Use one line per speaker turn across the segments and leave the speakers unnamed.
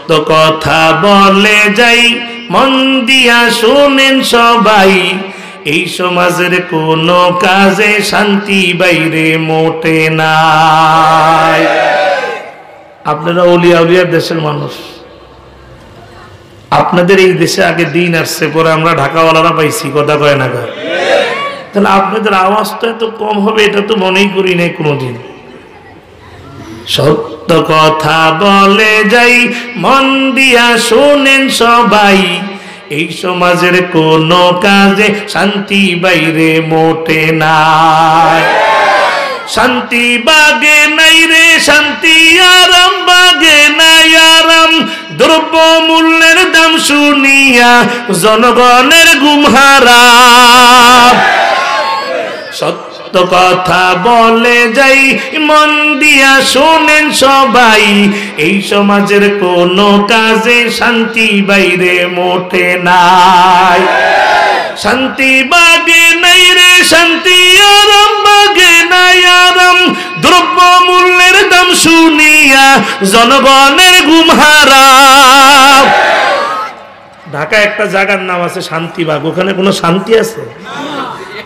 সত্য কথা বলে যাই, মন দিয়া শুনেন সবাই, এই সমাজের কোনো কাজে শান্তি বাইরে মোটে নাই। আপনারা ওলিয়া উলিয়ার দেশের মানুষ, আপনাদের এই দেশে আগে দিন আসছে, পরে আমরা ঢাকাওয়ালারা পাইছি, কথা কয় না কয়? তাহলে আপনাদের আওয়াজটা এত কম হবে এটা তো মনেই করি নাই কোনোদিন। সত্য কথা বলে যাই, মন দিয়া শোনেন সবাই, এই সমাজের কোনো কাজে শান্তি বাইরে মোটে নাই। শান্তি বাগে নাই রে শান্তি, আরাম বাগে নাই আরাম, দ্রব্য মূল্যের দাম শুনিয়া জনগণের ঘুম হারাম। সত্য কথা বলে যাই, মন দিয়া শোনেন সবাই, এই সমাজের কোনো কাজে শান্তি বাইরে মোটে নাই। শান্তি বাগে নাই রে শান্তি, আরাম বাগে নাই আরাম, দ্রব্য মূল্যের দাম শুনিয়া জনগণের ঘুম হারাম। ঢাকা একটা জায়গার নাম আছে শান্তিবাগ, ওখানে কোনো শান্তি আছে?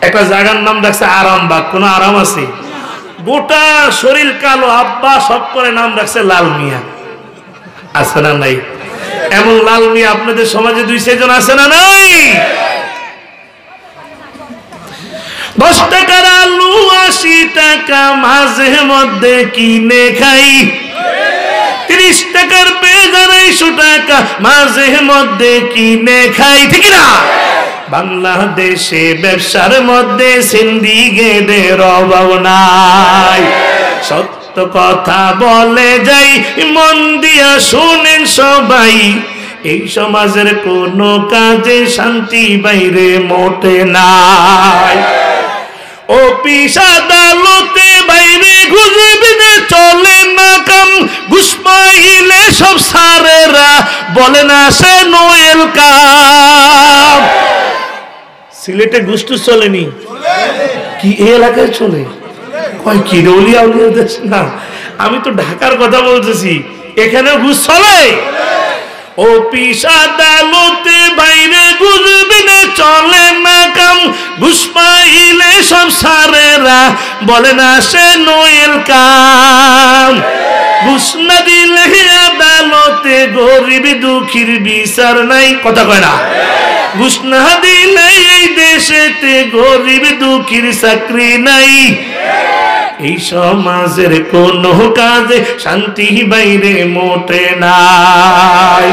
একটা জায়গার নাম দেখছে আরামবাগ, কোনো আরাম আছে? গোটা শরীর কালো, আব্বা সব করে নাম রাখছে লাল মিয়া, আছে না নাই? এমন লাল মিয়া আপনাদের সমাজে 2-6 জন আছে না নাই? 10 টাকার আলু 80 টাকা মাঝে মধ্যে কিনে খাই, 30 টাকার পেঁয়াজ 250 টাকা মাঝে মধ্যে কিনে খাই, ঠিক না? বাংলাদেশে ব্যবসার মধ্যে সিন্ডিকেটের অভাব নাই। সত্য কথা বলে যাই, মন দিয়া শুনেন সবাই, এই সমাজের কোনো কাজে শান্তি বাইরে মোটে নাই। অফিস আদালতে বাইরে ঘুষ বিনে চলে না কাম, ঘুষ পাইলে সব সারেরা বলে না সে নোয়েল কাম। সিলেটে ঘুষ টুস চলেনি কি? এই এলাকায় চলে? কয় কি রলিয়া উলিয়া দেশ না, আমি তো ঢাকার কথা বলতেছি, এখানে ঘুষ চলে। অফিস আদালতে বাইরে ঘুষ বিনে চলে না কাম, ঘুষ পাইলে সব সারেরা বলে না সে নোয়েল কাম। ঘুষ না দিলে আদালতে গরিব দুঃখীর বিচার নাই, কথা কয় না? ঘুষ না দিলে এই দেশেতে গরিব দুঃখীর চাকরি নাই। এই সমাজের কোনো কাজে শান্তি বাইরে মোটে নাই।